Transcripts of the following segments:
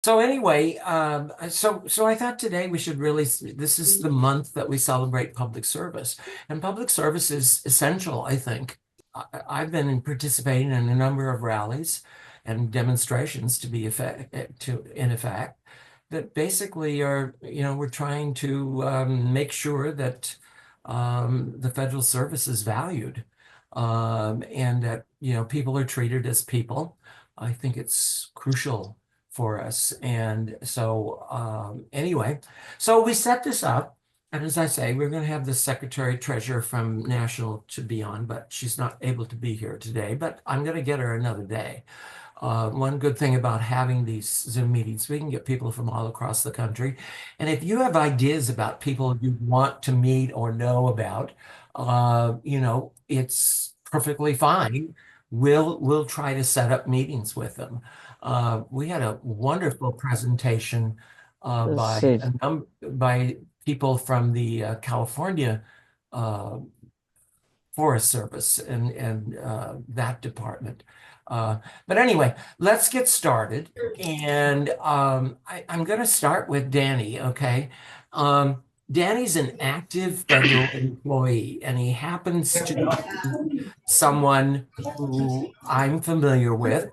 So anyway, so I thought today we should really, this is the month that we celebrate public service, and public service is essential, I think. I've been participating in a number of rallies and demonstrations in effect, that basically are, we're trying to make sure that the federal service is valued, and that, people are treated as people. I think it's crucial for us. And so, anyway, so we set this up. And as I say, we're going to have the Secretary Treasurer from National to be on, but she's not able to be here today. But I'm going to get her another day. One good thing about having these Zoom meetings, we can get people from all across the country. And if you have ideas about people you want to meet or know about, it's perfectly fine. We'll try to set up meetings with them. We had a wonderful presentation Let's see. by people from the California uh, Forest Service and that department. But anyway, let's get started. And I'm going to start with Danny, okay? Danny's an active federal employee, and he happens to be someone who I'm familiar with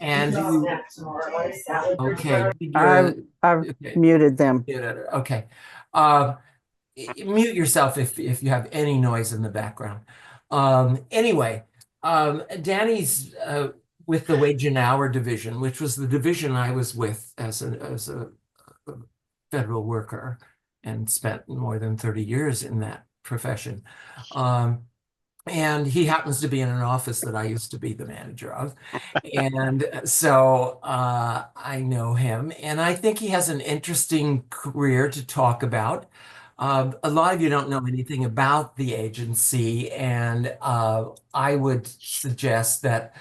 and who, okay, I've okay, muted them. okay. Uh, Mute yourself if you have any noise in the background. Anyway, Danny's with the Wage and Hour Division, which was the division I was with as a federal worker and spent more than 30 years in that profession. Um, and he happens to be in an office that I used to be the manager of. And so I know him, and I think he has an interesting career to talk about. A lot of you don't know anything about the agency, and I would suggest that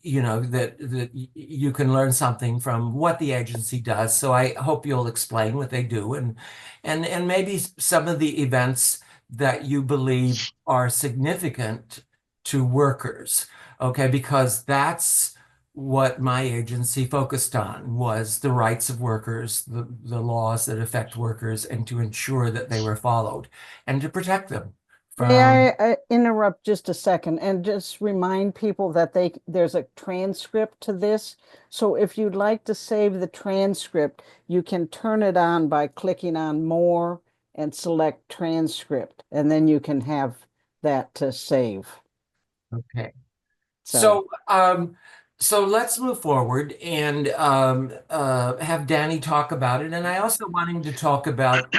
you can learn something from what the agency does. So I hope you'll explain what they do, and maybe some of the events that you believe are significant to workers. Okay, because that's what my agency focused on, was the rights of workers, the laws that affect workers, and to ensure that they were followed and to protect them May from. I interrupt just a second and just remind people that there's a transcript to this. So if you'd like to save the transcript, you can turn it on by clicking on More and select Transcript, and then you can have that to save. Okay. So, So let's move forward and have Danny talk about it. And I also want him to talk about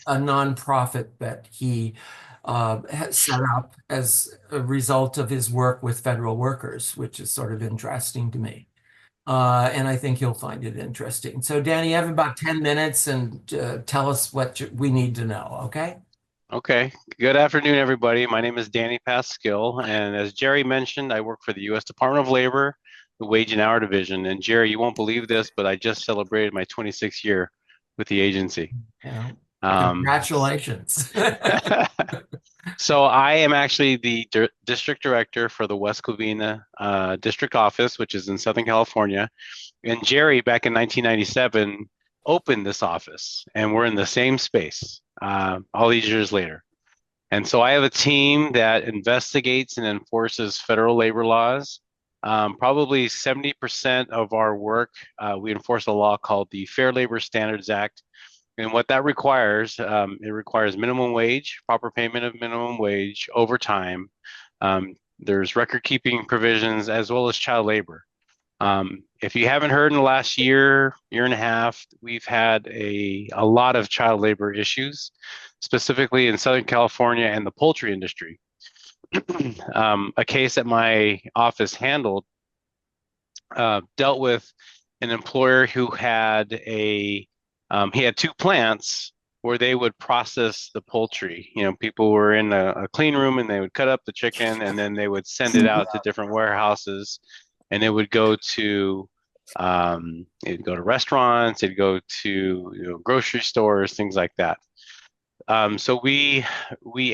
a nonprofit that he has set up as a result of his work with federal workers, which is sort of interesting to me. And I think you'll find it interesting. So, Danny, you have about 10 minutes and tell us what we need to know, okay? Okay, good afternoon, everybody. My name is Danny Pasquill, and as Jerry mentioned, I work for the U.S. Department of Labor, the Wage and Hour Division. And Jerry, you won't believe this, but I just celebrated my 26th year with the agency. Yeah. Um, Congratulations. so I am actually the district director for the West Covina district office, which is in Southern California. And Jerry, back in 1997, opened this office, and we're in the same space all these years later. And so I have a team that investigates and enforces federal labor laws. Probably 70% of our work, we enforce a law called the Fair Labor Standards Act. And what that requires, it requires minimum wage, proper payment of minimum wage, overtime. There's record keeping provisions as well as child labor. If you haven't heard in the last year and a half, we've had a lot of child labor issues, specifically in Southern California and the poultry industry. A case that my office handled dealt with an employer who had he had two plants where they would process the poultry. You know, people were in a clean room and they would cut up the chicken and then they would send it out to different warehouses, and it would go to restaurants, it'd go to grocery stores, things like that. So we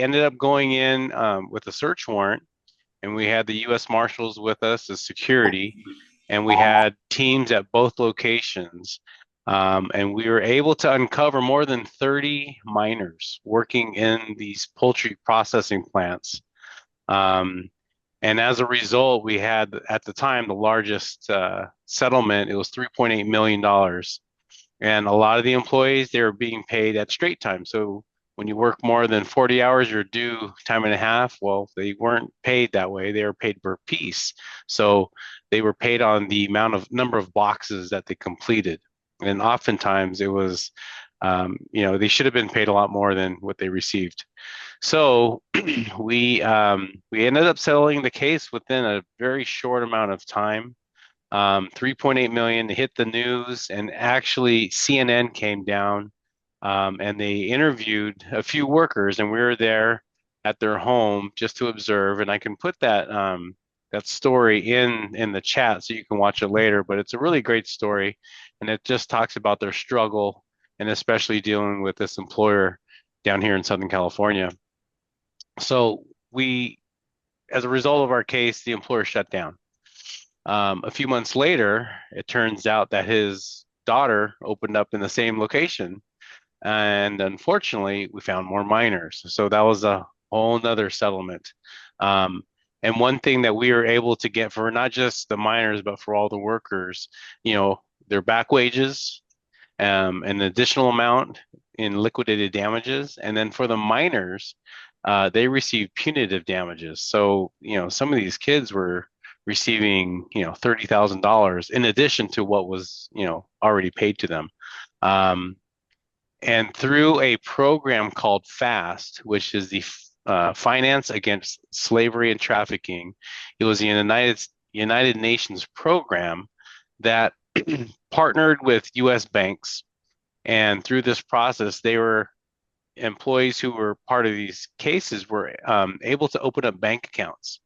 ended up going in with a search warrant, and we had the U.S. Marshals with us as security. and we had teams at both locations. And we were able to uncover more than 30 miners working in these poultry processing plants. And as a result, we had at the time the largest settlement. It was $3.8 million. And a lot of the employees, they were being paid at straight time. So when you work more than 40 hours, you're due time and a half. Well, they weren't paid that way. They were paid per piece. So they were paid on the number of boxes that they completed. And oftentimes it was, they should have been paid a lot more than what they received. So we ended up settling the case within a very short amount of time. 3.8 million hit the news, and actually CNN came down and they interviewed a few workers, and we were there at their home just to observe. And I can put that that story in the chat so you can watch it later. But it's a really great story, and it just talks about their struggle, and especially dealing with this employer down here in Southern California. So as a result of our case, the employer shut down. A few months later, it turns out that his daughter opened up in the same location. And unfortunately, we found more miners. So that was a whole nother settlement. And one thing that we were able to get for not just the miners, but for all the workers, their back wages, an additional amount in liquidated damages. And then for the miners, they received punitive damages. So, some of these kids were receiving, $30,000 in addition to what was, already paid to them. And through a program called FAST, which is the Finance Against Slavery and Trafficking, it was the United Nations program that partnered with U.S. banks. And through this process, employees who were part of these cases were able to open up bank accounts.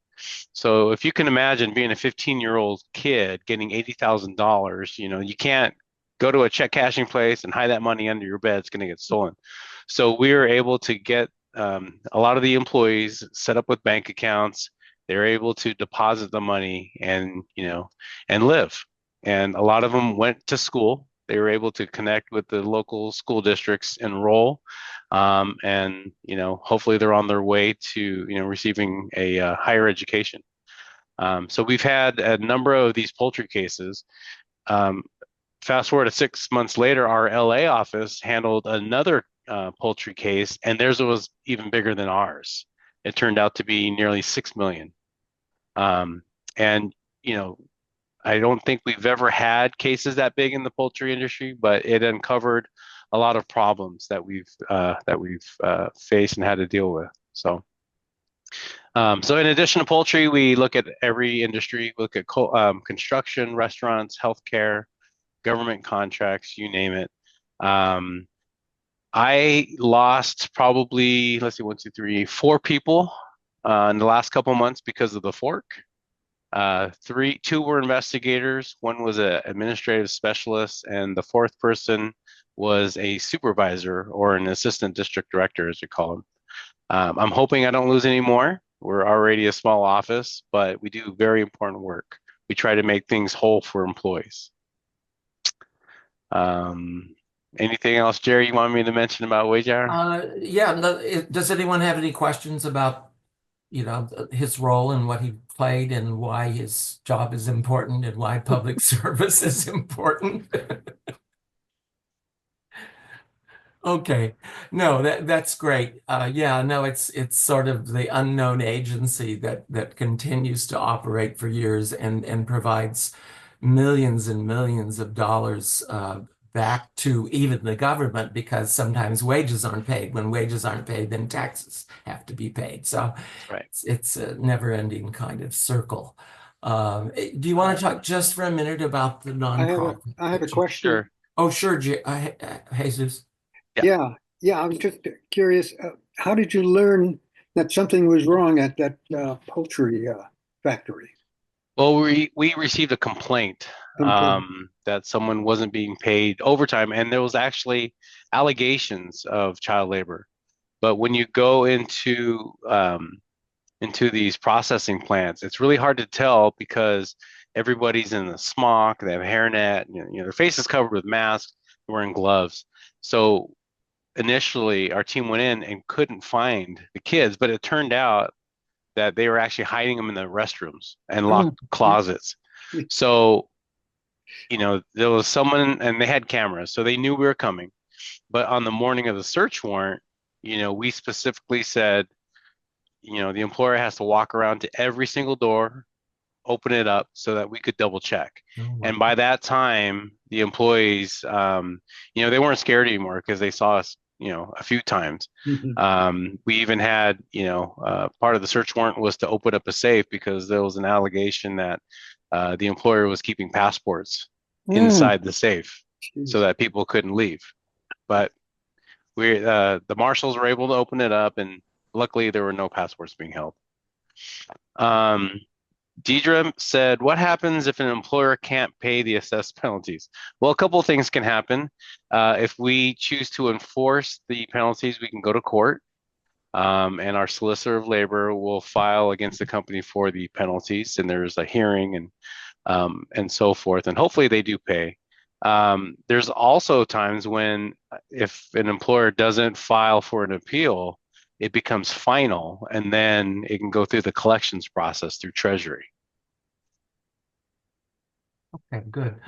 So if you can imagine being a 15-year-old kid getting $80,000, you can't go to a check cashing place and hide that money under your bed. It's going to get stolen. So we were able to get a lot of the employees set up with bank accounts. They were able to deposit the money and live. And a lot of them went to school. They were able to connect with the local school districts, enroll, and hopefully they're on their way to receiving a higher education. So we've had a number of these poultry cases. Fast forward to 6 months later, our LA office handled another poultry case, and theirs was even bigger than ours. It turned out to be nearly 6 million. And I don't think we've ever had cases that big in the poultry industry, but it uncovered a lot of problems that we've faced and had to deal with. So in addition to poultry, we look at every industry. We look at construction, restaurants, healthcare, government contracts, you name it. I lost probably, 4 people in the last couple of months because of the fork. 2 were investigators, 1 was an administrative specialist, and the 4th person was a supervisor or an assistant district director, as we call them. I'm hoping I don't lose any more. We're already a small office, but we do very important work. We try to make things whole for employees. Anything else, Jerry, you want me to mention about wage hour? Yeah. Does anyone have any questions about his role and what he played and why his job is important and why public service is important? Okay. No, that's great. Yeah, no, it's sort of the unknown agency that continues to operate for years and provides millions and millions of dollars back to even the government, because sometimes wages aren't paid. When wages aren't paid, then taxes have to be paid. So Right. it's a never-ending kind of circle. Do you want to talk just for a minute about the nonprofit? I have a question. Sure. Oh, sure, Jesus. Yeah, I was just curious. How did you learn that something was wrong at that poultry factory? Well, we received a complaint that someone wasn't being paid overtime, and there was actually allegations of child labor. But when you go into these processing plants, it's really hard to tell because everybody's in the smock, they have a hairnet, their face is covered with masks, wearing gloves. So initially our team went in and couldn't find the kids, but it turned out that they were actually hiding them in the restrooms and locked closets. So, there was someone, and they had cameras, so they knew we were coming. But on the morning of the search warrant, we specifically said, the employer has to walk around to every single door, open it up so that we could double check. And by that time, the employees, they weren't scared anymore because they saw us, a few times. We even had, part of the search warrant was to open up a safe because there was an allegation that the employer was keeping passports inside the safe so that people couldn't leave. But the marshals were able to open it up, and luckily there were no passports being held. Deidre said, what happens if an employer can't pay the assessed penalties? Well, a couple of things can happen. If we choose to enforce the penalties, we can go to court, and our solicitor of labor will file against the company for the penalties, and there's a hearing and so forth, and hopefully they do pay. There's also times when if an employer doesn't file for an appeal, it becomes final, and then it can go through the collections process through Treasury. Okay, good.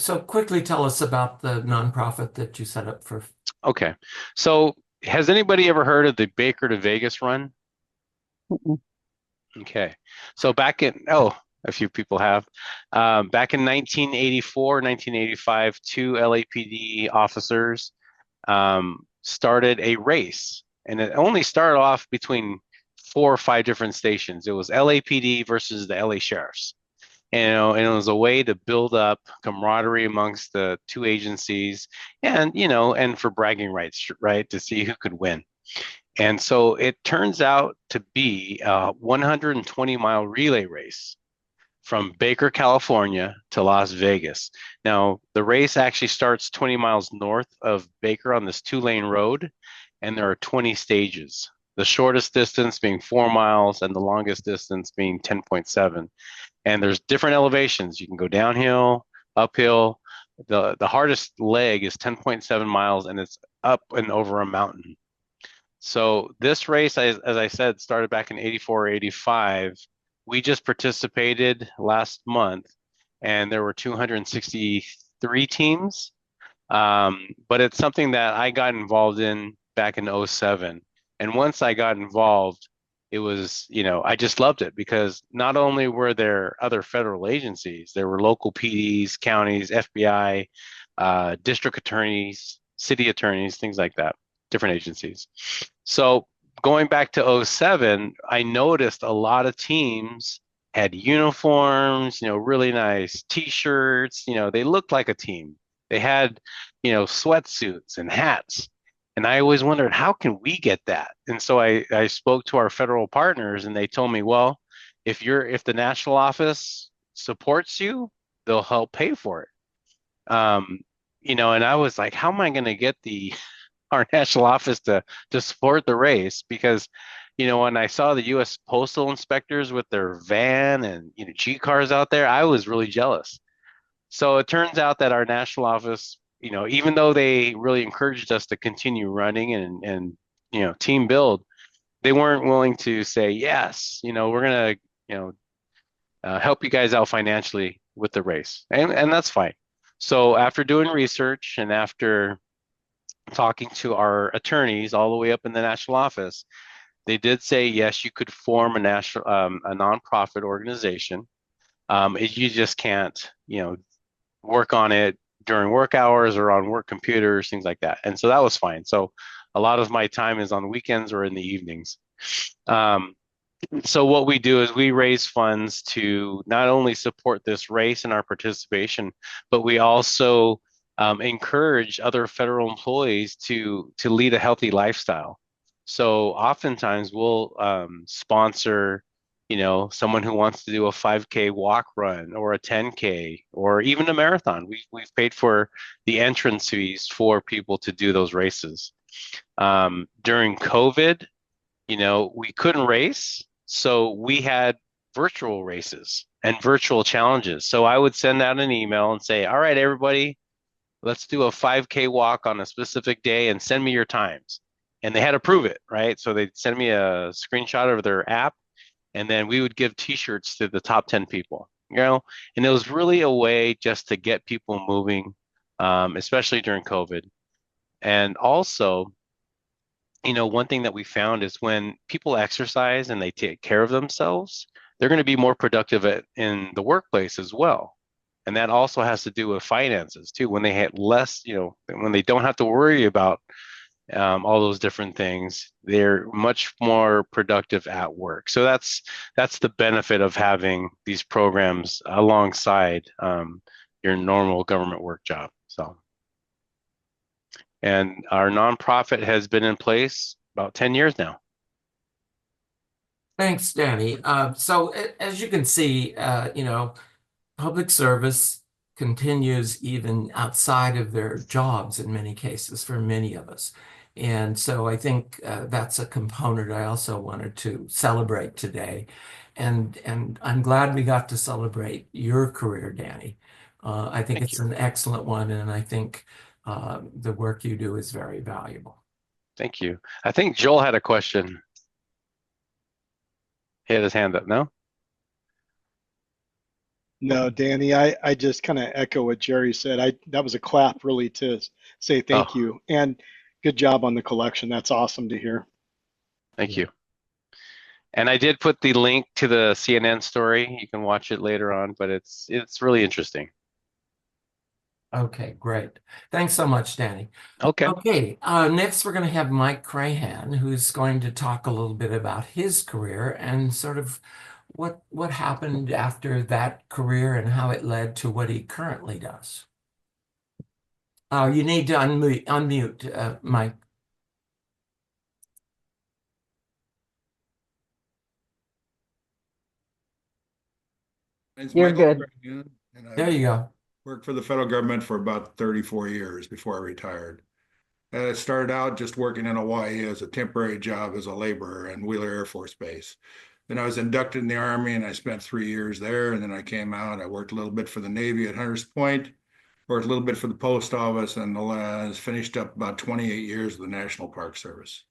So quickly tell us about the nonprofit that you set up for. Okay, so has anybody ever heard of the Baker to Vegas run? Okay, so a few people have. Back in 1984, 1985, two LAPD officers started a race. And it only started off between 4 or 5 different stations. It was LAPD versus the LA Sheriffs. And it was a way to build up camaraderie amongst the two agencies and, and for bragging rights, right, to see who could win. And so it turns out to be a 120-mile relay race from Baker, California to Las Vegas. Now, the race actually starts 20 miles north of Baker on this 2-lane road, and there are 20 stages, the shortest distance being 4 miles and the longest distance being 10.7. And there's different elevations. You can go downhill, uphill. The hardest leg is 10.7 miles, and it's up and over a mountain. So this race, as I said, started back in 84 or 85. We just participated last month, and there were 263 teams. But it's something that I got involved in back in 07. And once I got involved, it was, I just loved it because not only were there other federal agencies, there were local PDs, counties, FBI, district attorneys, city attorneys, things like that, different agencies. So going back to 07, I noticed a lot of teams had uniforms, really nice T-shirts, they looked like a team. They had, sweatsuits and hats. And I always wondered, how can we get that? And so I spoke to our federal partners, and they told me, well, if the national office supports you, they'll help pay for it. And I was like, how am I going to get our national office to support the race? Because, when I saw the U.S. postal inspectors with their van and G cars out there, I was really jealous. So it turns out that our national office, even though they really encouraged us to continue running and team build, they weren't willing to say, yes, we're going to, help you guys out financially with the race. And that's fine. So after doing research and after talking to our attorneys all the way up in the national office, they did say, yes, you could form a nonprofit organization. You just can't, work on it during work hours or on work computers, things like that. And so that was fine. So a lot of my time is on weekends or in the evenings. So what we do is we raise funds to not only support this race and our participation, but we also encourage other federal employees to lead a healthy lifestyle. So oftentimes we'll sponsor someone who wants to do a 5K walk run or a 10K or even a marathon. We've paid for the entrance fees for people to do those races. During COVID, we couldn't race. So we had virtual races and virtual challenges. So I would send out an email and say, all right, everybody, let's do a 5K walk on a specific day and send me your times. And they had to prove it, right? So they'd send me a screenshot of their app, and then we would give t-shirts to the top 10 people, and it was really a way just to get people moving, especially during COVID. And also, one thing that we found is when people exercise and they take care of themselves, they're going to be more productive in the workplace as well. And that also has to do with finances too. When they had less, when they don't have to worry about all those different things, they're much more productive at work. So that's the benefit of having these programs alongside your normal government work job. So, and our nonprofit has been in place about 10 years now. Thanks, Danny. So as you can see, public service continues even outside of their jobs in many cases for many of us. And so I think that's a component I also wanted to celebrate today. And I'm glad we got to celebrate your career, Danny. I think Thank it's you. an excellent one, and I think the work you do is very valuable. Thank you. I think Joel had a question. He had his hand up, no? No, Danny, I just kind of echo what Jerry said. That was a clap really to say thank Oh. you. And good job on the collection. That's awesome to hear. Thank you. And I did put the link to the CNN story. You can watch it later on, but it's really interesting. Okay, great. Thanks so much, Danny. Okay. Okay, next we're going to have Mike Crahan, who's going to talk a little bit about his career and sort of what happened after that career and how it led to what he currently does. You need to unmute, Mike. It's You're Michael good. Crahan, and There I you go. worked for the federal government for about 34 years before I retired. I started out just working in Hawaii as a temporary job as a laborer in Wheeler Air Force Base. Then I was inducted in the Army and I spent 3 years there. And then I came out. I worked a little bit for the Navy at Hunters Point, worked a little bit for the Post Office, and finished up about 28 years with the National Park Service.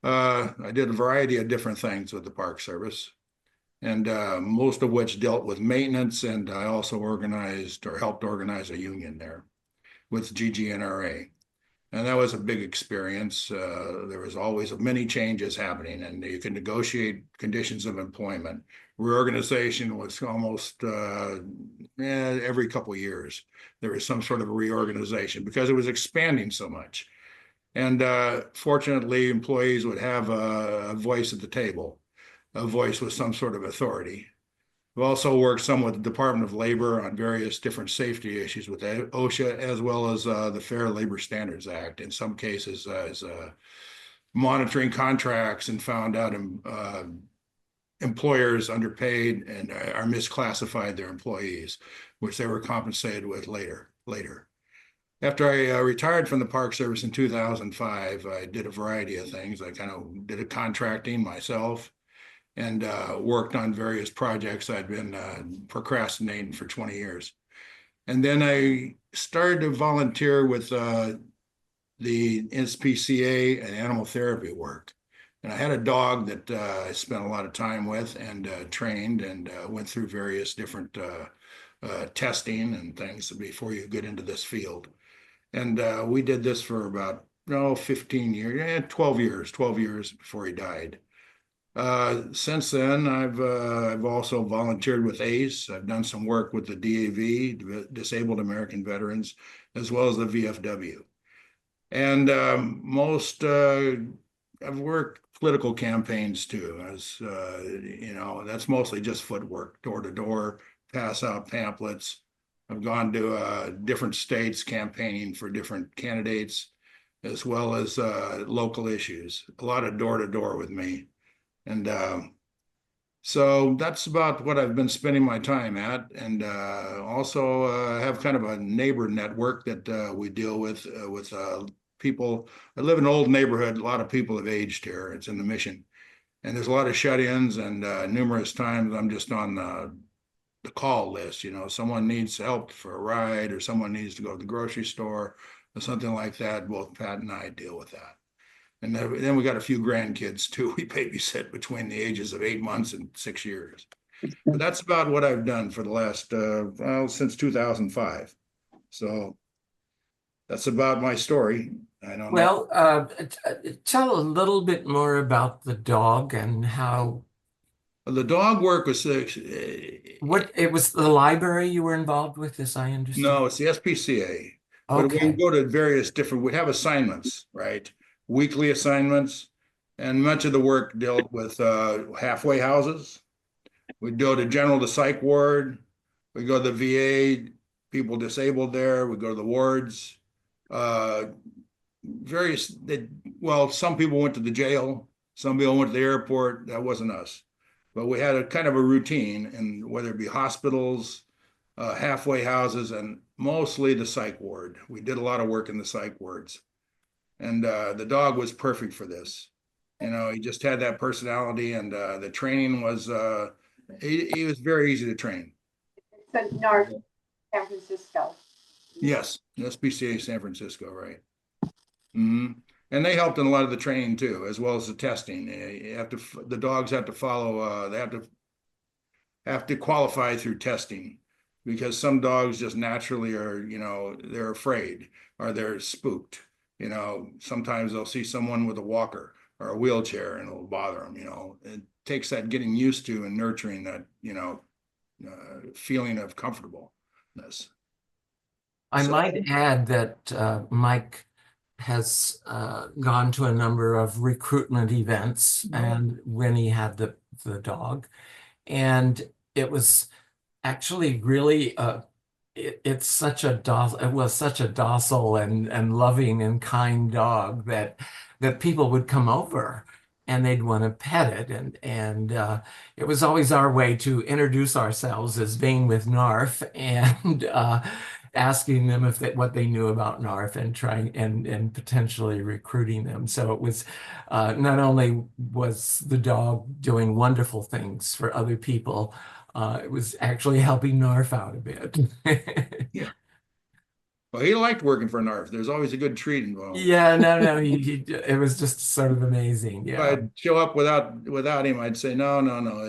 I did a variety of different things with the Park Service, and most of which dealt with maintenance. And I also organized or helped organize a union there with GGNRA. And that was a big experience. There was always many changes happening, and you can negotiate conditions of employment. Reorganization was almost every couple of years. There was some sort of a reorganization because it was expanding so much. And fortunately, employees would have a voice at the table, a voice with some sort of authority. We've also worked some with the Department of Labor on various different safety issues with OSHA, as well as the Fair Labor Standards Act. In some cases, as monitoring contracts and found out employers underpaid and are misclassified their employees, which they were compensated with later. After I retired from the Park Service in 2005, I did a variety of things. I kind of did a contracting myself, and worked on various projects I'd been procrastinating for 20 years. And then I started to volunteer with the ASPCA and animal therapy work. And I had a dog that I spent a lot of time with and trained and went through various different testing and things before you get into this field. And we did this for about 15 years, 12 years before he died. Since then, I've also volunteered with ACE. I've done some work with the DAV, Disabled American Veterans, as well as the VFW. And I've worked political campaigns too, as that's mostly just footwork, door to door, pass out pamphlets. I've gone to different states campaigning for different candidates, as well as local issues. A lot of door to door with me. And so that's about what I've been spending my time at. And also have kind of a neighbor network that we deal with people. I live in an old neighborhood. A lot of people have aged here. It's in the Mission. And there's a lot of shut-ins, and numerous times I'm just on the call list. Someone needs help for a ride, or someone needs to go to the grocery store or something like that. Both Pat and I deal with that. And then we got a few grandkids too. We babysit between the ages of 8 months and 6 years. But that's about what I've done for the last, since 2005. So that's about my story. I don't know. Well, tell a little bit more about the dog and how The dog work was, what it was the library you were involved with, as I understand. no, it's the SPCA. But we Okay. go to various different, we have assignments, right? Weekly assignments. And much of the work dealt with halfway houses. We go to the psych ward. We go to the VA, people disabled there. We go to the wards. Some people went to the jail. Some people went to the airport. That wasn't us. But we had a kind of a routine, and whether it be hospitals, halfway houses, and mostly the psych ward. We did a lot of work in the psych wards. And the dog was perfect for this. He just had that personality, and the training was, he was very easy to train. It's the NARFE San Francisco. Yes, SPCA San Francisco, right. Mm-hmm. And they helped in a lot of the training too, as well as the testing. The dogs have to follow, they have to qualify through testing, because some dogs just naturally are, they're afraid or they're spooked. Sometimes they'll see someone with a walker or a wheelchair and it'll bother them. It takes that getting used to and nurturing that, feeling of comfortableness. I might add that Mike has gone to a number of recruitment events, and when he had the dog, and it was actually really it was such a docile and loving and kind dog that people would come over and they'd want to pet it, and it was always our way to introduce ourselves as being with NARFE, and asking them what they knew about NARFE, and trying and potentially recruiting them. So it was not only was the dog doing wonderful things for other people, it was actually helping NARFE out a bit. Yeah. Well, he liked working for NARFE. There's always a good treat involved. Yeah, no, it was just sort of amazing. If Yeah. I'd show up without him, I'd say, no.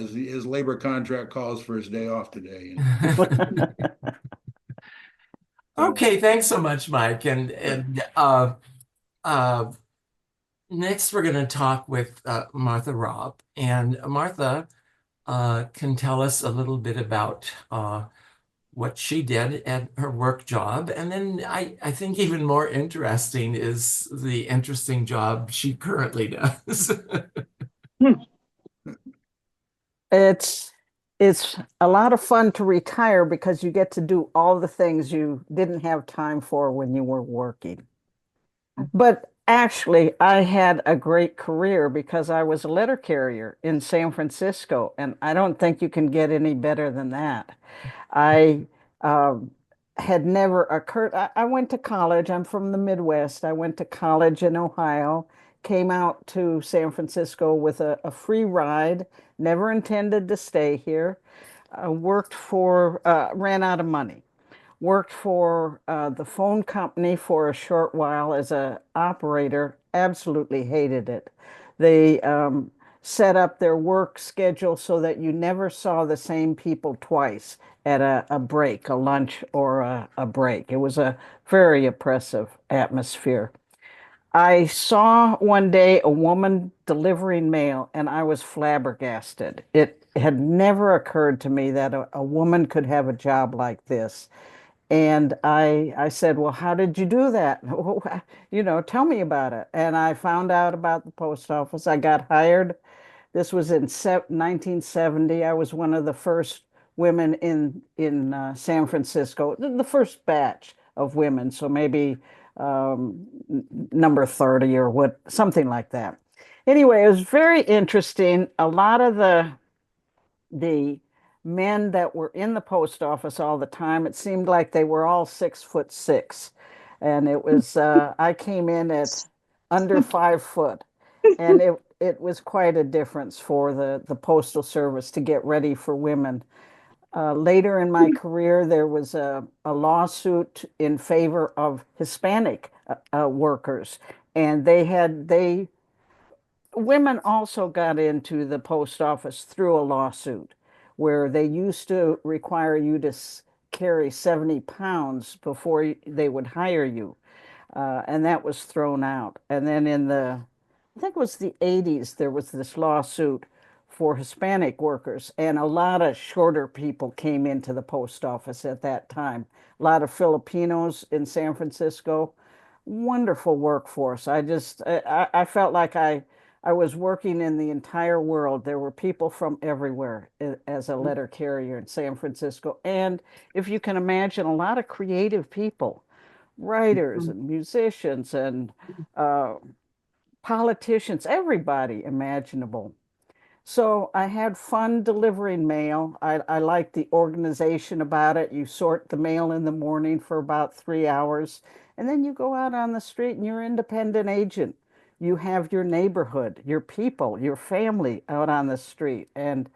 His labor contract calls for his day off today. Okay, thanks so much, Mike. And next we're going to talk with Martha Robb, and Martha can tell us a little bit about what she did at her work job. And then I think even more interesting is the interesting job she currently does. It's a lot of fun to retire because you get to do all the things you didn't have time for when you were working. But actually, I had a great career because I was a letter carrier in San Francisco, and I don't think you can get any better than that. I had never occurred. I went to college. I'm from the Midwest. I went to college in Ohio, came out to San Francisco with a free ride, never intended to stay here. Ran out of money. Worked for the phone company for a short while as an operator, absolutely hated it. They set up their work schedule so that you never saw the same people twice at a break, a lunch or a break. It was a very oppressive atmosphere. I saw one day a woman delivering mail, and I was flabbergasted. It had never occurred to me that a woman could have a job like this. And I said, well, how did you do that? Tell me about it. And I found out about the post office. I got hired. This was in 1970. I was one of the first women in San Francisco, the first batch of women. So maybe number 30 or something like that. Anyway, it was very interesting. A lot of the men that were in the post office all the time, it seemed like they were all 6'6". And it was, I came in at under 5 foot. And it was quite a difference for the Postal Service to get ready for women. Later in my career, there was a lawsuit in favor of Hispanic workers, and women also got into the post office through a lawsuit where they used to require you to carry 70 pounds before they would hire you. And that was thrown out. And then I think it was the 80s, there was this lawsuit for Hispanic workers, and a lot of shorter people came into the post office at that time. A lot of Filipinos in San Francisco. Wonderful workforce. I felt like I was working in the entire world. There were people from everywhere as a letter carrier in San Francisco. And if you can imagine, a lot of creative people, writers and musicians and politicians, everybody imaginable. So I had fun delivering mail. I liked the organization about it. You sort the mail in the morning for about 3 hours, and then you go out on the street and you're an independent agent. You have your neighborhood, your people, your family out on the street. And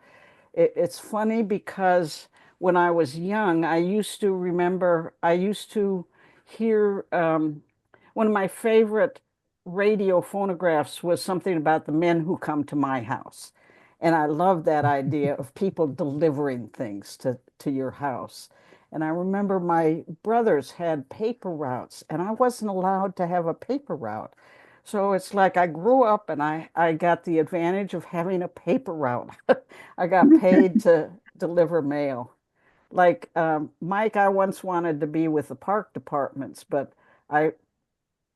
it's funny because when I was young, I used to hear one of my favorite radio phonographs was something about the men who come to my house. And I love that idea of people delivering things to your house. And I remember my brothers had paper routes, and I wasn't allowed to have a paper route. So it's like I grew up and I got the advantage of having a paper route. I got paid to deliver mail. Like Mike, I once wanted to be with the park departments, but I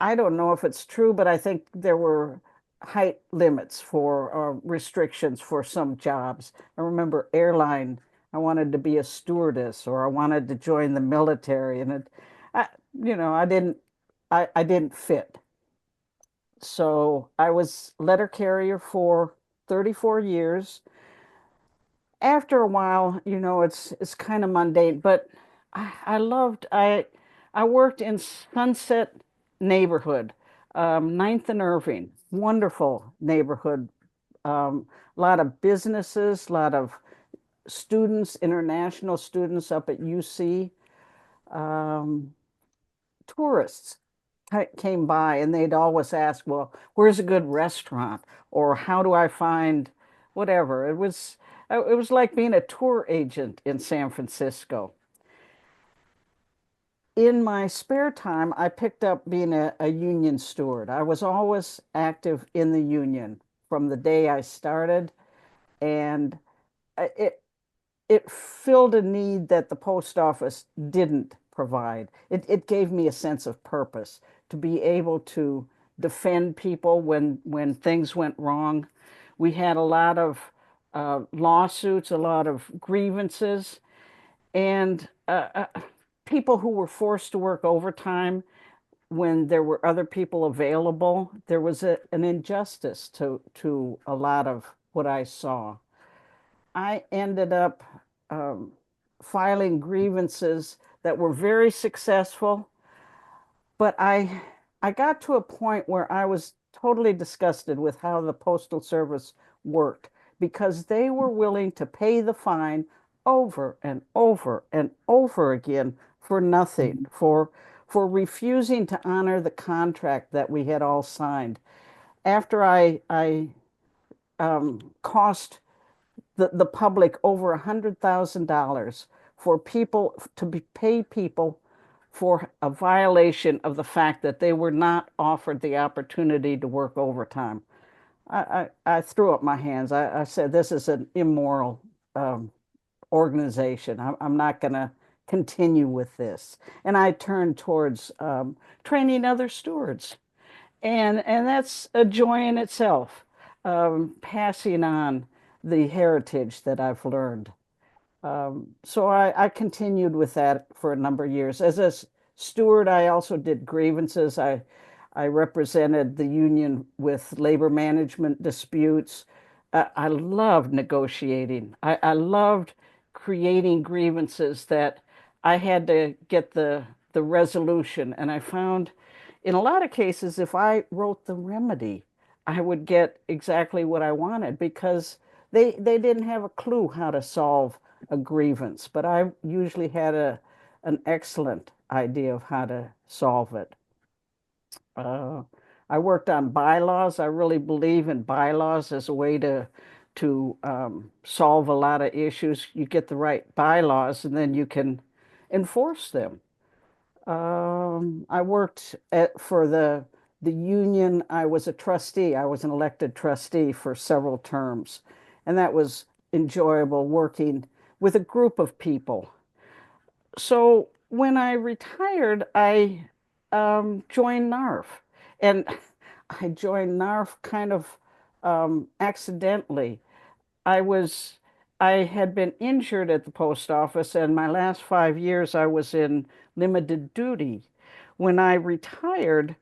I don't know if it's true, but I think there were height limits for restrictions for some jobs. I remember airline, I wanted to be a stewardess or I wanted to join the military, and I, I didn't fit. So I was letter carrier for 34 years. After a while, it's kind of mundane, but I worked in Sunset neighborhood, Ninth and Irving, wonderful neighborhood. A lot of businesses, a lot of students, international students up at UC. Um, Tourists came by and they'd always ask, well, where's a good restaurant? Or how do I find whatever? It was like being a tour agent in San Francisco. In my spare time, I picked up being a union steward. I was always active in the union from the day I started, and it it filled a need that the post office didn't provide. It gave me a sense of purpose to be able to defend people when things went wrong. We had a lot of lawsuits, a lot of grievances, and people who were forced to work overtime when there were other people available. There was an injustice to a lot of what I saw. I ended up um, filing grievances that were very successful, but I got to a point where I was totally disgusted with how the Postal Service worked because they were willing to pay the fine over and over and over again for nothing, for refusing to honor the contract that we had all signed. After I cost the public over $100,000 for people to be paid people for a violation of the fact that they were not offered the opportunity to work overtime. I threw up my hands. I said, this is an immoral organization. I'm not going to continue with this. And I turned towards training other stewards. And that's a joy in itself, passing on the heritage that I've learned. So I continued with that for a number of years. As a steward, I also did grievances. I represented the union with labor management disputes. I loved negotiating. I loved creating grievances that I had to get the resolution. And I found in a lot of cases, if I wrote the remedy, I would get exactly what I wanted because they didn't have a clue how to solve a grievance, but I usually had an excellent idea of how to solve it. Uh, I worked on bylaws. I really believe in bylaws as a way to solve a lot of issues. You get the right bylaws, and then you can enforce them. I worked for the union. I was a trustee. I was an elected trustee for several terms, and that was enjoyable working with a group of people. So when I retired, I joined NARFE, and I joined NARFE kind of accidentally. I was I had been injured at the post office, and my last 5 years I was in limited duty. When I retired,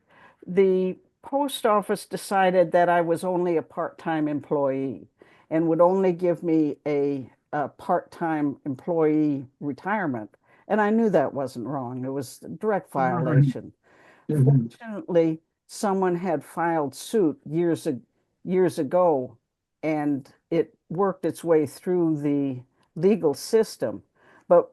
the post office decided that I was only a part-time employee and would only give me a part-time employee retirement. And I knew that wasn't wrong. It was a direct violation. Fortunately, someone had filed suit years ago, and it worked its way through the legal system. But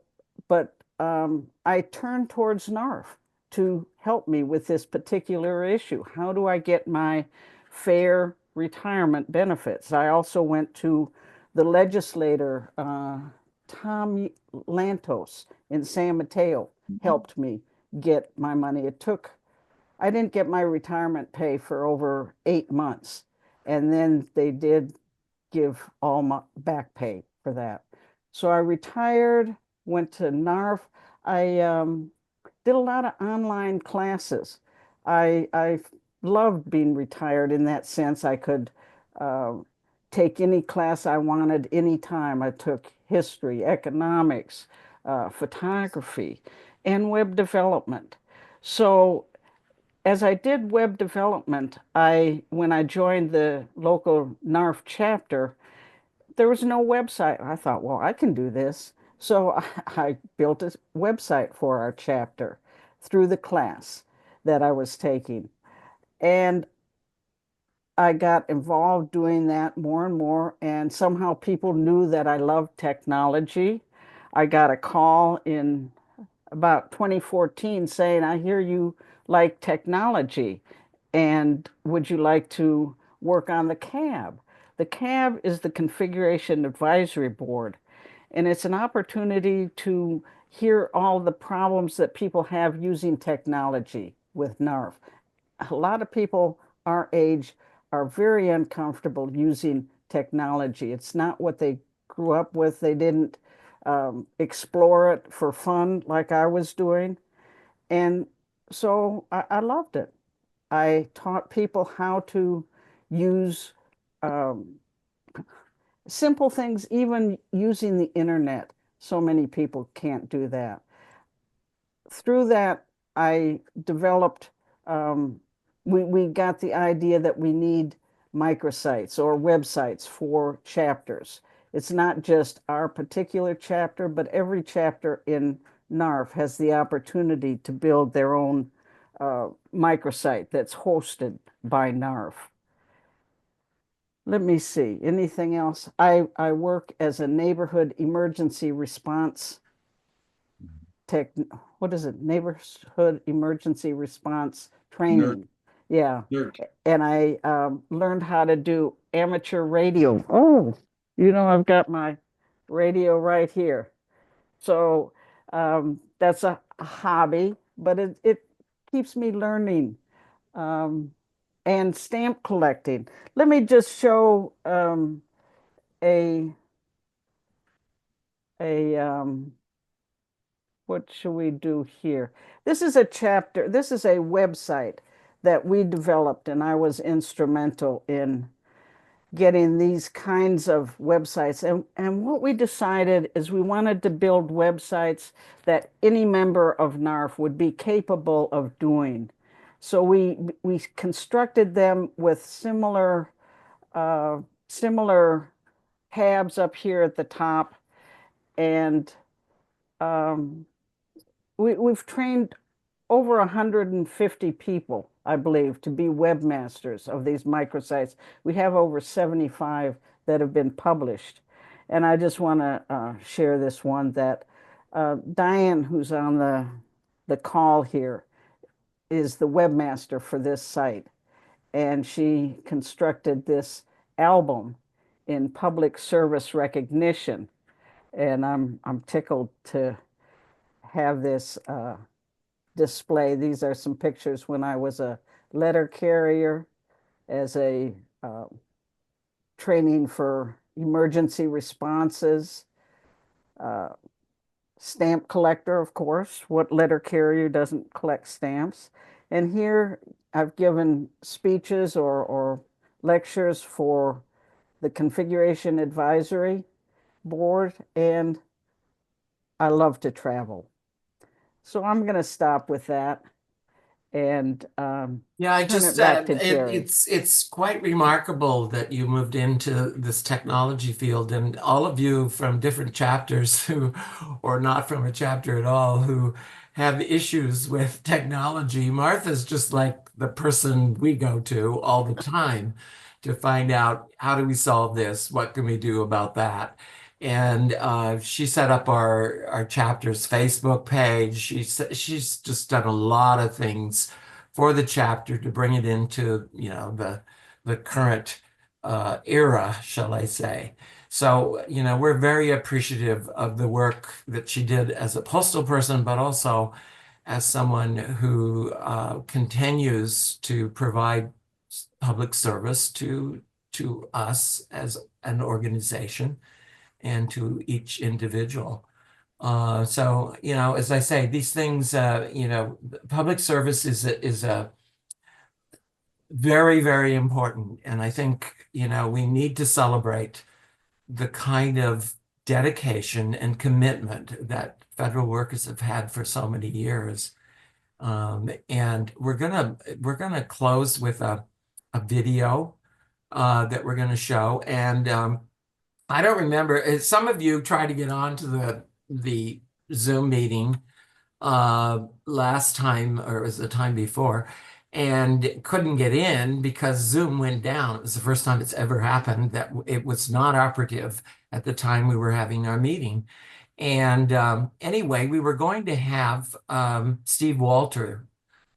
I turned towards NARFE to help me with this particular issue. How do I get my fair retirement benefits? I also went to the legislator, Tom Lantos in San Mateo, helped me get my money. I didn't get my retirement pay for over 8 months. And then they did give all my back pay for that. So I retired, went to NARFE. I did a lot of online classes. I loved being retired in that sense. I could uh, take any class I wanted anytime. I took history, economics, photography, and web development. So as I did web development, when I joined the local NARFE chapter, there was no website. I thought, well, I can do this. So I built a website for our chapter through the class that I was taking. And I got involved doing that more and more. And somehow people knew that I loved technology. I got a call in about 2014 saying, I hear you like technology, and would you like to work on the CAB? The CAB is the Configuration Advisory Board, and it's an opportunity to hear all the problems that people have using technology with NARFE. A lot of people our age are very uncomfortable using technology. It's not what they grew up with. They didn't explore it for fun like I was doing. And so I loved it. I taught people how to use um, simple things, even using the internet. So many people can't do that. Through that, I developed, um, we got the idea that we need microsites or websites for chapters. It's not just our particular chapter, but every chapter in NARFE has the opportunity to build their own microsite that's hosted by NARFE. Let me see, anything else? I work as a neighborhood emergency response tech, what is it? Neighborhood emergency response training. Yeah. NERT. And I learned how to do amateur radio. Oh, I've got my radio right here. So that's a hobby, but it keeps me learning. Um, and stamp collecting. Let me just show a a what should we do here? This is a chapter, this is a website that we developed, and I was instrumental in getting these kinds of websites. And what we decided is we wanted to build websites that any member of NARFE would be capable of doing. So we constructed them with similar tabs up here at the top, and we've trained over 150 people, I believe, to be webmasters of these microsites. We have over 75 that have been published. And I just want to share this one that Diane, who's on the call here, is the webmaster for this site. And she constructed this album in public service recognition. And I'm tickled to have this display. These are some pictures when I was a letter carrier as a training for emergency responses, stamp collector, of course. What letter carrier doesn't collect stamps? And here I've given speeches or lectures for the Configuration Advisory Board, and I love to travel. So I'm going to stop with that and Yeah, I turn just it back to Jerry. it's quite remarkable that you moved into this technology field, and all of you from different chapters who, or not from a chapter at all, who have issues with technology. Martha's just like the person we go to all the time to find out how do we solve this, what can we do about that. And she set up our chapter's Facebook page. She's just done a lot of things for the chapter to bring it into, you know, the current era, shall I say. So, you know, we're very appreciative of the work that she did as a postal person, but also as someone who continues to provide public service to us as an organization and to each individual. So, you know, as I say, these things, you know, public service is a very, very important. And I think, you know, we need to celebrate the kind of dedication and commitment that federal workers have had for so many years. And we're gonna close with a video that we're gonna show. And I don't remember. Some of you tried to get on to the Zoom meeting last time, or it was the time before, and couldn't get in because Zoom went down. It was the first time it's ever happened that it was not operative at the time we were having our meeting. And anyway, we were going to have Steve Walter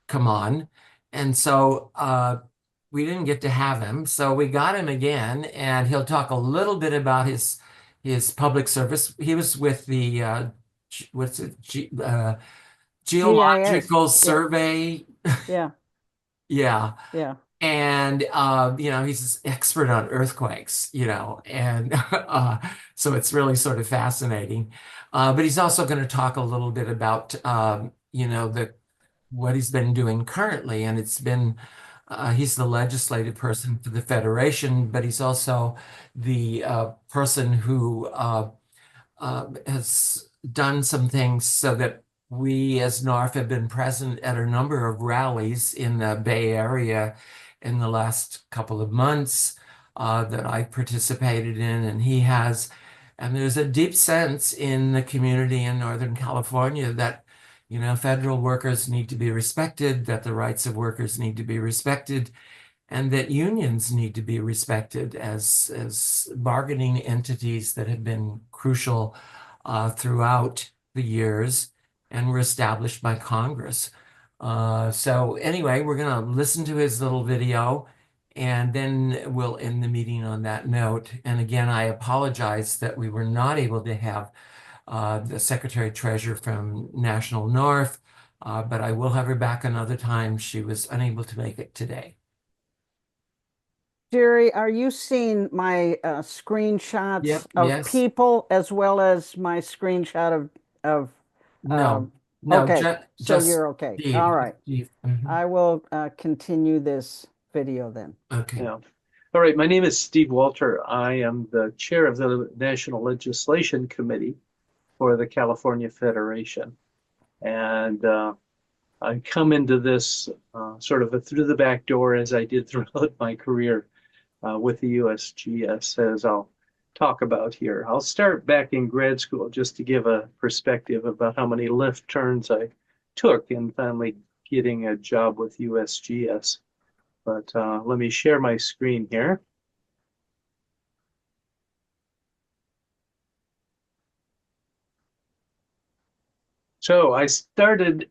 come on. And so we didn't get to have him. So we got him again, and he'll talk a little bit about his public service. He was with the what's it? Geological GIS. Survey. Yeah, Yeah. yeah. And you know, he's an expert on earthquakes, you know, and so it's really sort of fascinating. But he's also going to talk a little bit about you know, what he's been doing currently, and it's been he's the legislative person for the Federation, but he's also the person who has done some things so that we as NARFE have been present at a number of rallies in the Bay Area in the last couple of months that I participated in, and he has. And there's a deep sense in the community in Northern California that, you know, federal workers need to be respected, that the rights of workers need to be respected, and that unions need to be respected as bargaining entities that have been crucial throughout the years and were established by Congress. So anyway, we're going to listen to his little video, and then we'll end the meeting on that note. And again, I apologize that we were not able to have the Secretary Treasurer from National NARFE, but I will have her back another time. She was unable to make it today. Jerry, are you seeing my screenshots Yep, of yes. people as well as my screenshot of No, no, okay, ju- so just you're okay. Steve. All right. Steve. Mhm. I will continue this video then. Okay. Yeah. All right. My name is Steve Walter. I am the chair of the National Legislation Committee for the California Federation. And I come into this sort of through the back door, as I did throughout my career with the USGS, as I'll talk about here. I'll start back in grad school just to give a perspective about how many left turns I took in finally getting a job with USGS. But let me share my screen here. So I started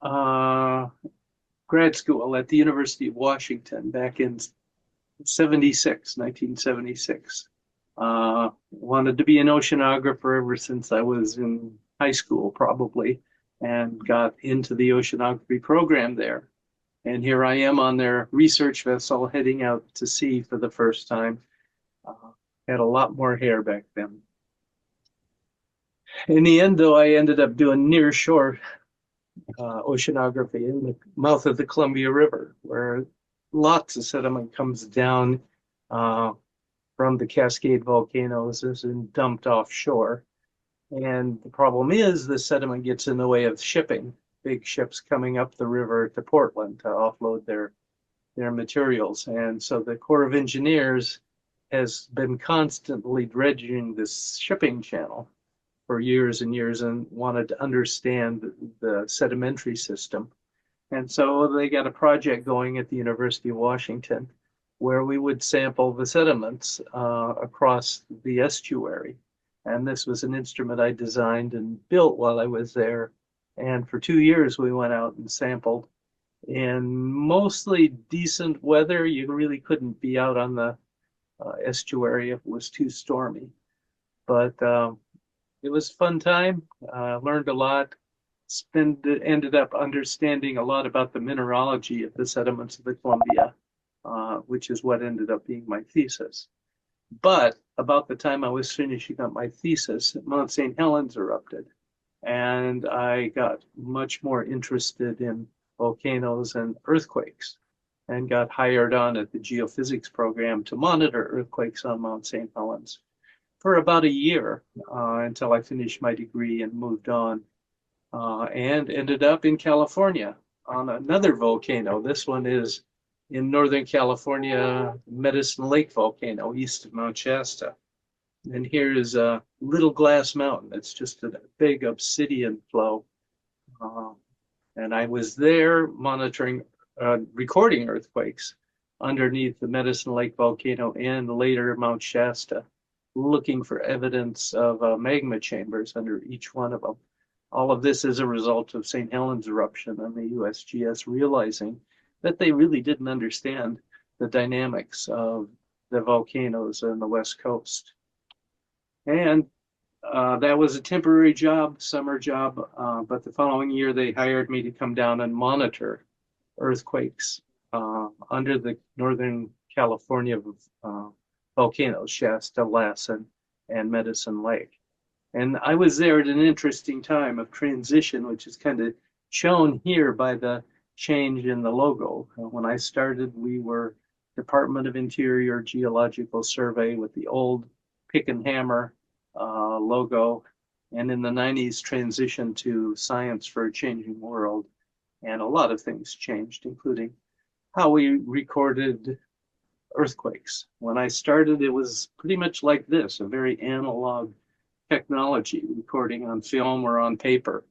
grad school at the University of Washington back in 1976. Wanted to be an oceanographer ever since I was in high school, probably, and got into the oceanography program there. And here I am on their research vessel heading out to sea for the first time. Had a lot more hair back then. In the end, though, I ended up doing near shore oceanography in the mouth of the Columbia River, where lots of sediment comes down from the Cascade volcanoes and dumped offshore. And the problem is the sediment gets in the way of shipping, big ships coming up the river to Portland to offload their materials. And so the Corps of Engineers has been constantly dredging this shipping channel for years and years and wanted to understand the sedimentary system. And so they got a project going at the University of Washington where we would sample the sediments across the estuary. And this was an instrument I designed and built while I was there. And for 2 years, we went out and sampled in mostly decent weather. You really couldn't be out on the estuary if it was too stormy. But it was a fun time. Learned a lot. Ended up understanding a lot about the mineralogy of the sediments of the Columbia, which is what ended up being my thesis. But about the time I was finishing up my thesis, Mount St. Helens erupted, and I got much more interested in volcanoes and earthquakes, and got hired on at the geophysics program to monitor earthquakes on Mount St. Helens for about a year until I finished my degree and moved on, and ended up in California on another volcano. This one is in Northern California, Medicine Lake volcano, east of Mount Shasta. And here is a Little Glass Mountain. It's just a big obsidian flow. And I was there monitoring, recording earthquakes underneath the Medicine Lake volcano and later Mount Shasta, looking for evidence of magma chambers under each one of them. All of this is a result of St. Helens eruption and the USGS realizing that they really didn't understand the dynamics of the volcanoes on the West Coast. And that was a temporary job, summer job, but the following year they hired me to come down and monitor earthquakes under the Northern California volcanoes, Shasta, Lassen, and Medicine Lake. And I was there at an interesting time of transition, which is kind of shown here by the change in the logo. When I started, we were Department of Interior Geological Survey with the old pick and hammer logo, and in the 90s transitioned to Science for a Changing World, and a lot of things changed, including how we recorded earthquakes. When I started, it was pretty much like this, a very analog technology, recording on film or on paper,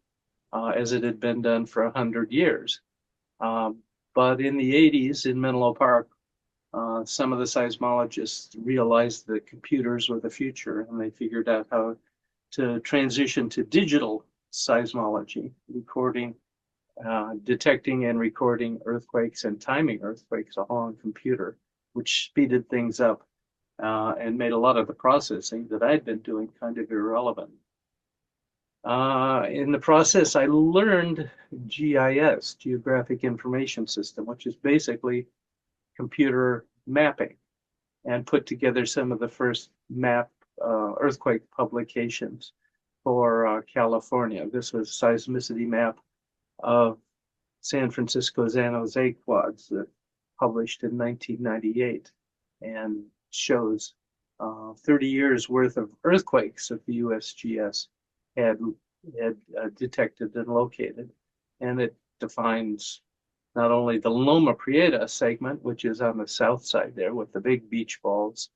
as it had been done for 100 years. But in the 80s in Menlo Park, some of the seismologists realized that computers were the future, and they figured out how to transition to digital seismology, recording, detecting and recording earthquakes and timing earthquakes all on computer, which speeded things up and made a lot of the processing that I'd been doing kind of irrelevant. In the process, I learned GIS, Geographic Information System, which is basically computer mapping, and put together some of the first map earthquake publications for California. This was a seismicity map of San Francisco San Jose quads that published in 1998 and shows 30 years worth of earthquakes that the USGS had detected and located. And it defines not only the Loma Prieta segment, which is on the south side there with the big beach faults,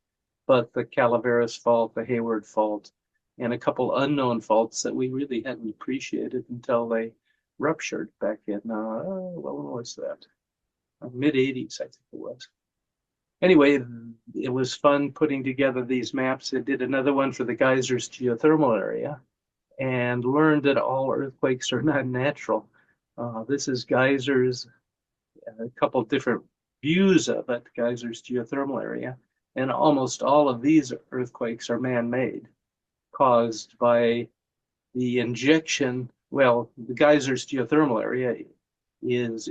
but the Calaveras Fault, the Hayward Fault, and a couple unknown faults that we really hadn't appreciated until they ruptured back in, well, when was that? Mid 80s, I think it was. Anyway, it was fun putting together these maps. I did another one for the geysers geothermal area and learned that all earthquakes are not natural. This is geysers, a couple of different views of it, geysers geothermal area. And almost all of these earthquakes are man-made, caused by the injection. Well, the geysers geothermal area is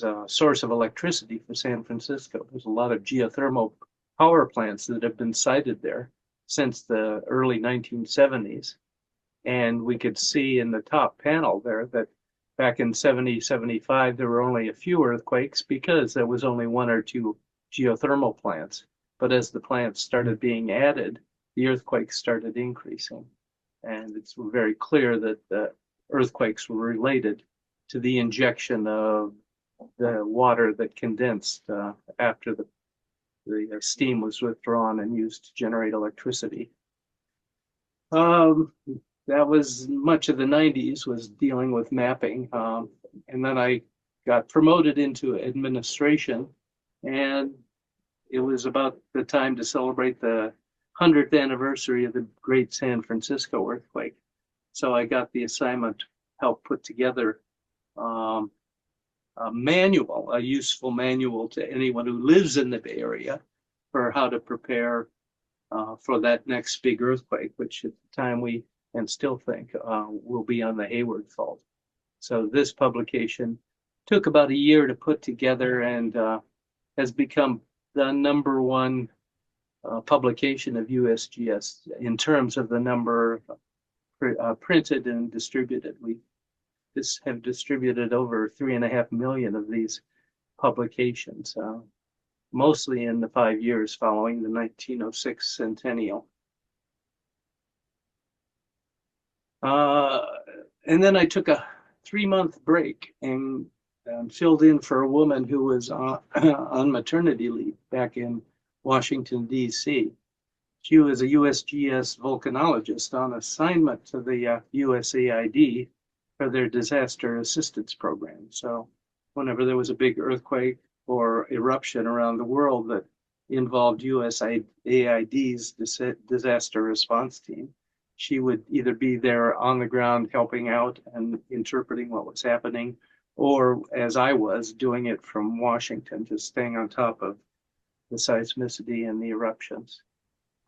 a source of electricity for San Francisco. There's a lot of geothermal power plants that have been sited there since the early 1970s. And we could see in the top panel there that back in 70, 75, there were only a few earthquakes because there was only one or two geothermal plants. But as the plants started being added, the earthquakes started increasing. And it's very clear that the earthquakes were related to the injection of the water that condensed after the steam was withdrawn and used to generate electricity. That was much of the 90s, was dealing with mapping. And then I got promoted into administration, and it was about the time to celebrate the 100th anniversary of the Great San Francisco earthquake. So I got the assignment to help put together a manual, a useful manual to anyone who lives in the Bay Area for how to prepare for that next big earthquake, which at the time we, and still think, will be on the Hayward Fault. So this publication took about a year to put together and has become the #1 publication of USGS in terms of the number printed and distributed. We have distributed over 3.5 million of these publications, mostly in the 5 years following the 1906 centennial. And then I took a 3-month break and filled in for a woman who was on maternity leave back in Washington, D.C. She was a USGS volcanologist on assignment to the USAID for their disaster assistance program. So whenever there was a big earthquake or eruption around the world that involved USAID's disaster response team, she would either be there on the ground helping out and interpreting what was happening, or as I was, doing it from Washington, just staying on top of the seismicity and the eruptions.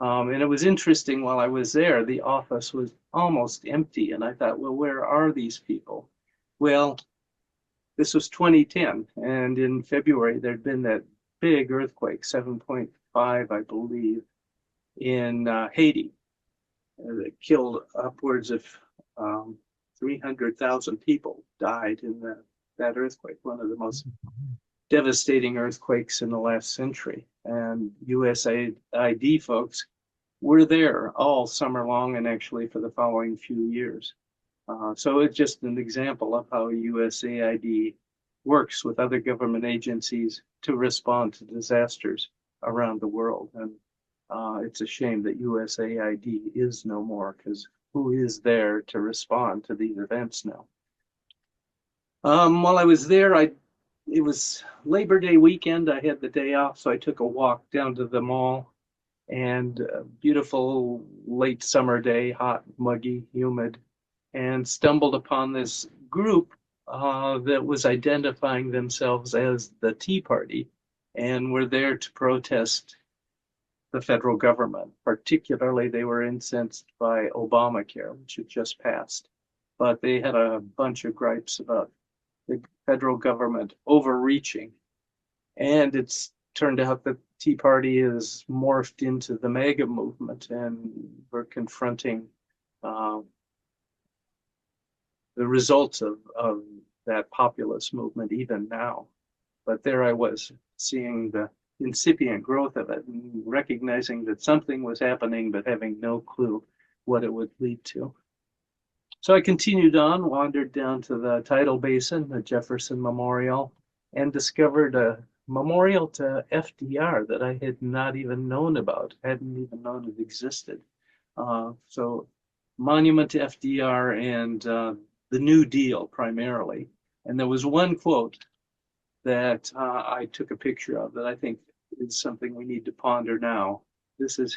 And it was interesting, while I was there, the office was almost empty. And I thought, well, where are these people? Well, this was 2010. And in February, there'd been that big earthquake, 7.5, I believe, in Haiti, that killed upwards of 300,000 people died in that earthquake, one of the most devastating earthquakes in the last century. And USAID folks were there all summer long and actually for the following few years. So it's just an example of how USAID works with other government agencies to respond to disasters around the world. And it's a shame that USAID is no more, because who is there to respond to these events now? While I was there, it was Labor Day weekend. I had the day off, so I took a walk down to the mall, and a beautiful late summer day, hot, muggy, humid, and stumbled upon this group that was identifying themselves as the Tea Party and were there to protest the federal government. Particularly, they were incensed by Obamacare, which had just passed, but they had a bunch of gripes about the federal government overreaching. And it's turned out that Tea Party is morphed into the MAGA movement, and we're confronting the results of that populist movement even now. But there I was, seeing the incipient growth of it and recognizing that something was happening, but having no clue what it would lead to. So I continued on, wandered down to the tidal basin, the Jefferson Memorial, and discovered a memorial to FDR that I had not even known about, hadn't even known it existed. So monument to FDR and the New Deal primarily. And there was one quote that I took a picture of that I think is something we need to ponder now. This is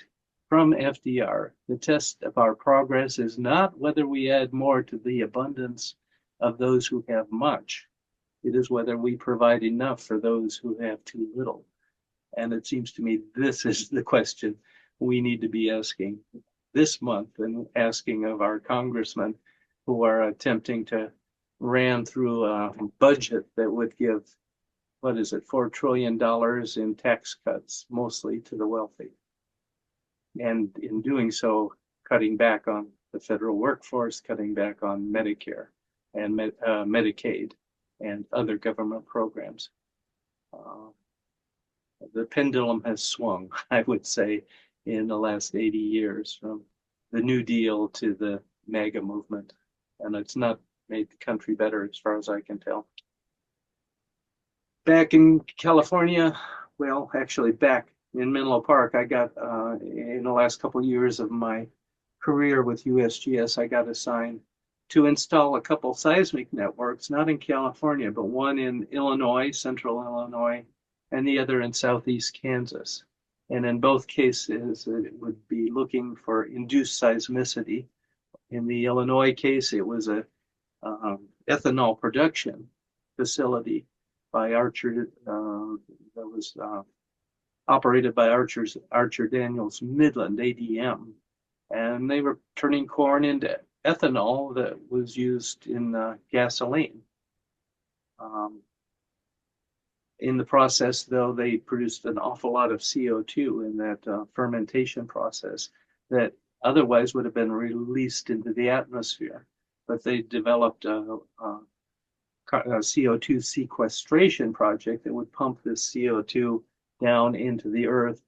from FDR. The test of our progress is not whether we add more to the abundance of those who have much. It is whether we provide enough for those who have too little. And it seems to me this is the question we need to be asking this month and asking of our congressmen who are attempting to ram through a budget that would give, what is it, $4 trillion in tax cuts, mostly to the wealthy. And in doing so, cutting back on the federal workforce, cutting back on Medicare and Medicaid and other government programs. The pendulum has swung, I would say, in the last 80 years from the New Deal to the MAGA movement. And it's not made the country better as far as I can tell. Back in California, well, actually back in Menlo Park, I got, in the last couple of years of my career with USGS, I got assigned to install a couple seismic networks, not in California, but one in Illinois, central Illinois, and the other in southeast Kansas. And in both cases, it would be looking for induced seismicity. In the Illinois case, it was a ethanol production facility by Archer, that was operated by Archer Daniels Midland, ADM. And they were turning corn into ethanol that was used in gasoline. In the process, though, they produced an awful lot of CO2 in that fermentation process that otherwise would have been released into the atmosphere. But they developed a CO2 sequestration project that would pump this CO2 down into the earth,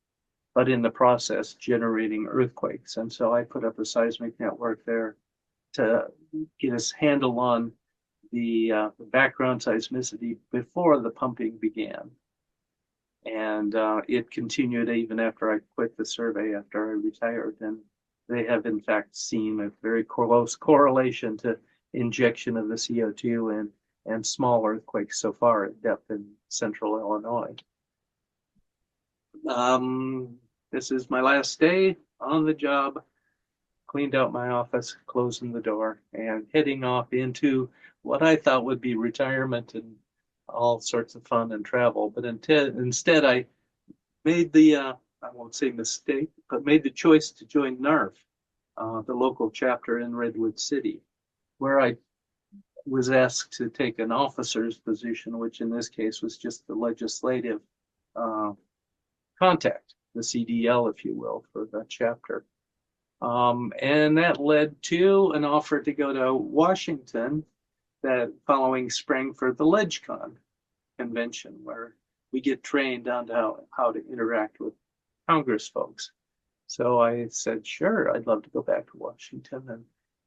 but in the process generating earthquakes. And so I put up a seismic network there to get us handle on the background seismicity before the pumping began. And it continued even after I quit the survey, after I retired. And they have in fact seen a very close correlation to injection of the CO2 and small earthquakes so far at depth in central Illinois. This is my last day on the job. Cleaned out my office, closing the door, and heading off into what I thought would be retirement and all sorts of fun and travel. But instead I made the, I won't say mistake, but made the choice to join NARFE, the local chapter in Redwood City, where I was asked to take an officer's position, which in this case was just the legislative contact, the CDL, if you will, for the chapter. And that led to an offer to go to Washington that following spring for the LegCon convention, where we get trained on how to interact with Congress folks. So I said, sure, I'd love to go back to Washington, and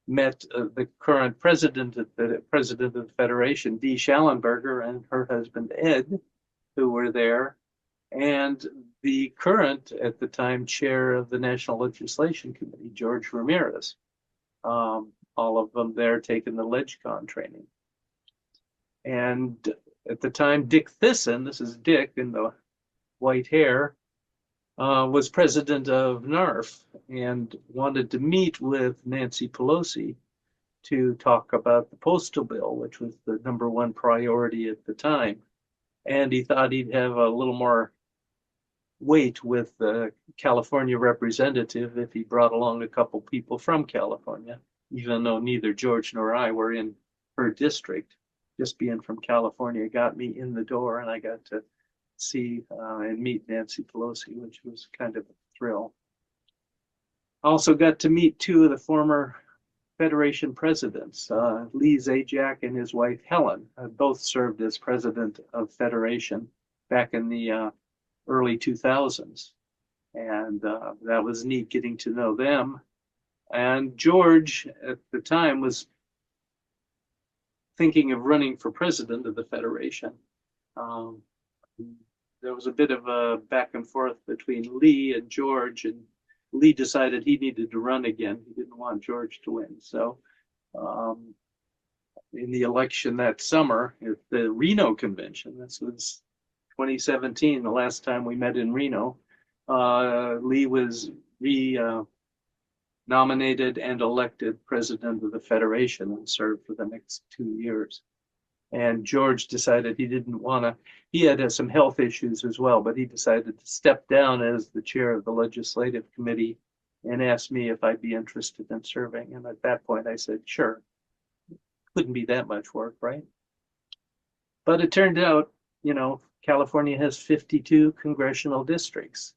met the current president of the Federation, Dee Schallenberger, and her husband, Ed, who were there, and the current, at the time, chair of the National Legislation Committee, George Ramirez. All of them there taking the LegCon training. And at the time, Dick Thyssen, this is Dick in the white hair, was president of NARFE and wanted to meet with Nancy Pelosi to talk about the postal bill, which was the #1 priority at the time. And he thought he'd have a little more weight with the California representative if he brought along a couple people from California, even though neither George nor I were in her district. Just being from California got me in the door, and I got to see and meet Nancy Pelosi, which was kind of a thrill. Also got to meet 2 of the former Federation presidents, Lee Zajac and his wife Helen, both served as president of Federation back in the early 2000s. And that was neat getting to know them. And George at the time was thinking of running for president of the Federation. There was a bit of a back and forth between Lee and George, and Lee decided he needed to run again. He didn't want George to win. So in the election that summer at the Reno convention. This was 2017, the last time we met in Reno. Lee was nominated and elected president of the Federation and served for the next 2 years. And George decided he didn't want to, he had some health issues as well, but he decided to step down as the chair of the legislative committee and asked me if I'd be interested in serving. And at that point I said, sure. Couldn't be that much work, right? But it turned out, you know, California has 52 congressional districts.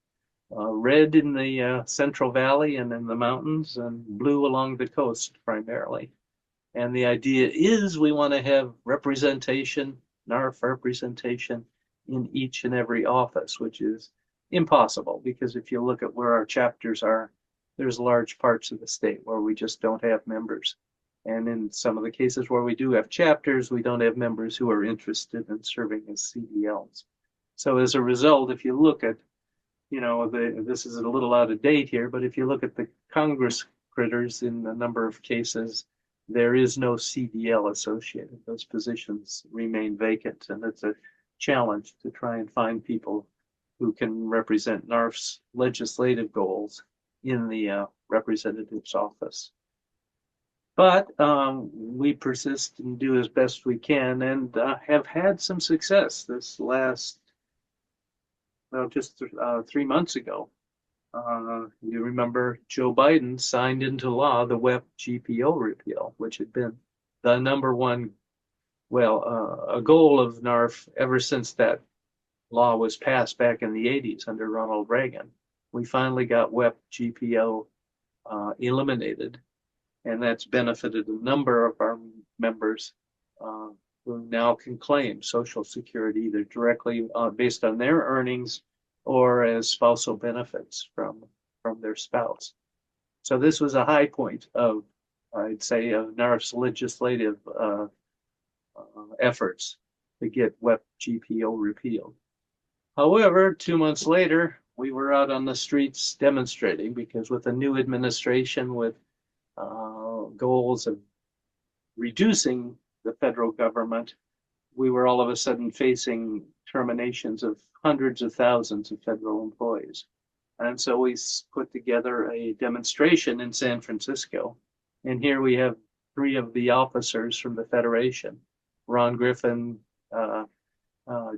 Red in the Central Valley and in the mountains, and blue along the coast primarily. And the idea is we want to have representation, NARFE representation in each and every office, which is impossible because if you look at where our chapters are, there's large parts of the state where we just don't have members. And in some of the cases where we do have chapters, we don't have members who are interested in serving as CDLs. So as a result, if you look at, you know, this is a little out of date here, but if you look at the Congress critters in a number of cases, there is no CDL associated. Those positions remain vacant, and it's a challenge to try and find people who can represent NARFE's legislative goals in the representative's office. But we persist and do as best we can, and have had some success this last, well, just 3 months ago. You remember Joe Biden signed into law the WEP GPO repeal, which had been the #1, well, a goal of NARFE ever since that law was passed back in the 80s under Ronald Reagan. We finally got WEP GPO eliminated, and that's benefited a number of our members who now can claim Social Security either directly based on their earnings or as spousal benefits from their spouse. So this was a high point of, I'd say, of NARFE's legislative efforts to get WEP GPO repealed. However, 2 months later, we were out on the streets demonstrating because with a new administration with goals of reducing the federal government, we were all of a sudden facing terminations of hundreds of thousands of federal employees. And so we put together a demonstration in San Francisco. And here we have 3 of the officers from the Federation, Ron Griffin,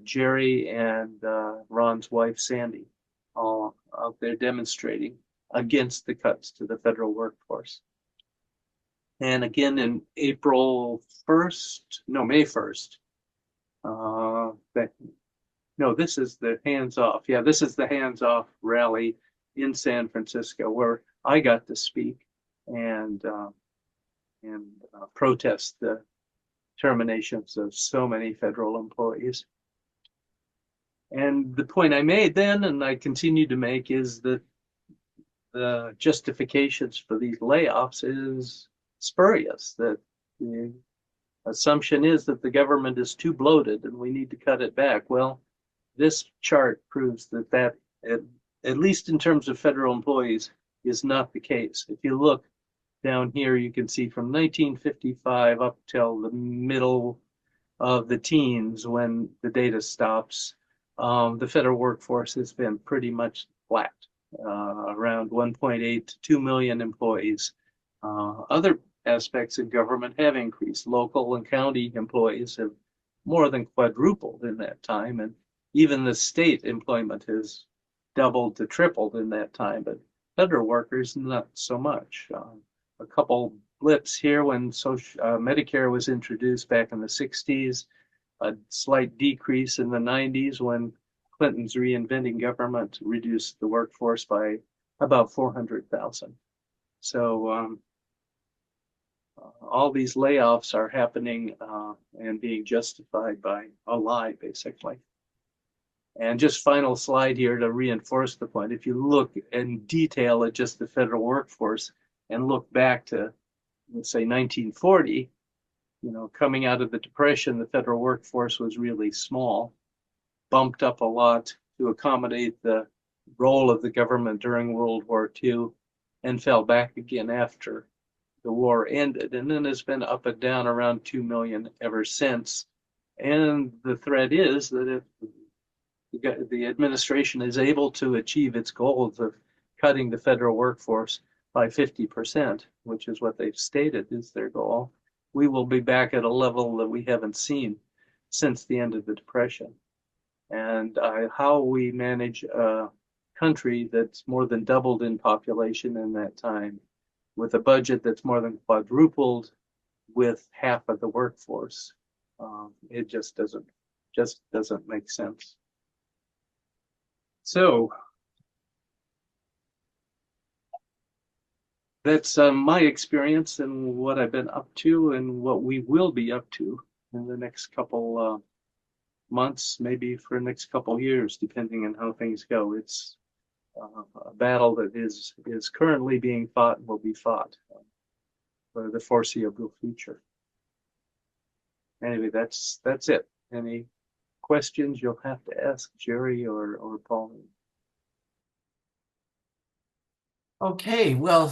Jerry, and Ron's wife, Sandy, all out there demonstrating against the cuts to the federal workforce. And again, in May 1st, this is the hands off. Yeah, this is the hands off rally in San Francisco where I got to speak and protest the terminations of so many federal employees. And the point I made then, and I continue to make, is that the justifications for these layoffs is spurious, that the assumption is that the government is too bloated and we need to cut it back. Well, this chart proves that at least in terms of federal employees, is not the case. If you look down here, you can see from 1955 up till the middle of the teens when the data stops, the federal workforce has been pretty much flat, around 1.8 to 2 million employees. Other aspects of government have increased. Local and county employees have more than quadrupled in that time, and even the state employment has doubled to tripled in that time, but federal workers, not so much. A couple blips here when Medicare was introduced back in the 60s, a slight decrease in the 90s when Clinton's reinventing government reduced the workforce by about 400,000. So all these layoffs are happening and being justified by a lie, basically. And just final slide here to reinforce the point. If you look in detail at just the federal workforce and look back to, let's say, 1940, you know, coming out of the Depression, the federal workforce was really small, bumped up a lot to accommodate the role of the government during World War II, and fell back again after the war ended, and then it's been up and down around 2 million ever since. And the threat is that if the administration is able to achieve its goals of cutting the federal workforce by 50%, which is what they've stated is their goal, we will be back at a level that we haven't seen since the end of the Depression. And how we manage a country that's more than doubled in population in that time, with a budget that's more than quadrupled, with half of the workforce, it just doesn't make sense. So that's my experience and what I've been up to and what we will be up to in the next couple months, maybe for the next couple years, depending on how things go. It's a battle that is currently being fought and will be fought for the foreseeable future. Anyway, that's it. Any questions you'll have to ask Jerry or Pauline. Okay, well,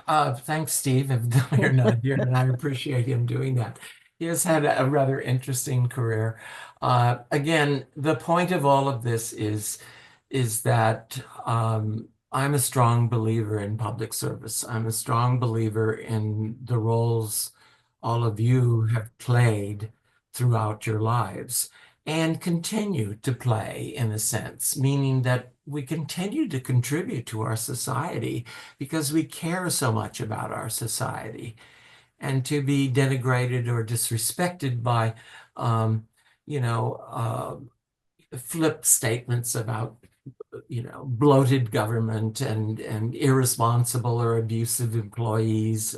thanks, Steve, even though you're not here, and I appreciate him doing that. He has had a rather interesting career. Again, the point of all of this is that I'm a strong believer in public service. I'm a strong believer in the roles all of you have played throughout your lives and continue to play, in a sense, meaning that we continue to contribute to our society because we care so much about our society. And to be denigrated or disrespected by, flip statements about, bloated government and irresponsible or abusive employees,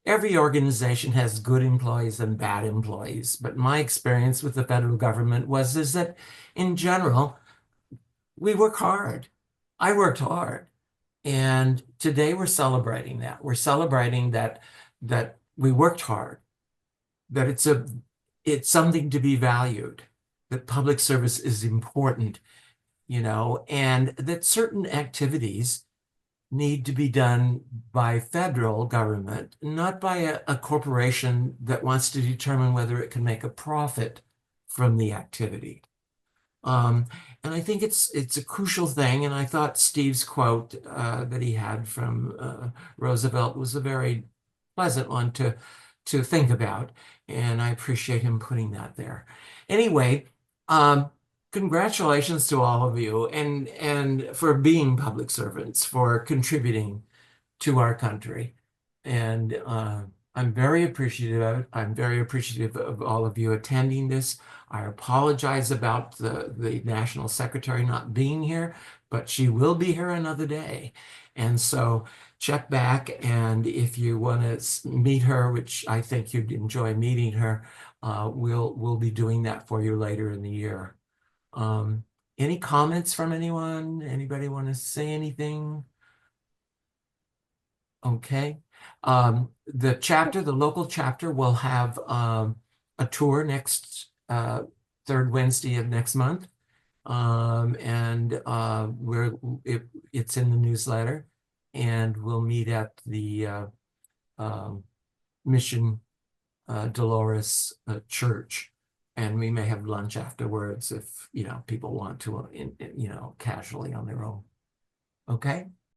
every organization has good employees and bad employees, but my experience with the federal government is that in general, we work hard. I worked hard. And today we're celebrating that. We're celebrating that we worked hard, that it's something to be valued, that public service is important, and that certain activities need to be done by federal government, not by a corporation that wants to determine whether it can make a profit from the activity. And I think it's a crucial thing. And I thought Steve's quote that he had from Roosevelt was a very pleasant one to think about. And I appreciate him putting that there. Anyway, congratulations to all of you and for being public servants, for contributing to our country. And I'm very appreciative of it. I'm very appreciative of all of you attending this. I apologize about the National Secretary not being here, but she will be here another day. And so check back, and if you want to meet her, which I think you'd enjoy meeting her, we'll be doing that for you later in the year. Any comments from anyone? Anybody want to say anything? Okay. The local chapter will have a tour next third Wednesday of next month. It's in the newsletter, and we'll meet at the Mission Dolores Church, and we may have lunch afterwards if people want to, casually on their own. Okay.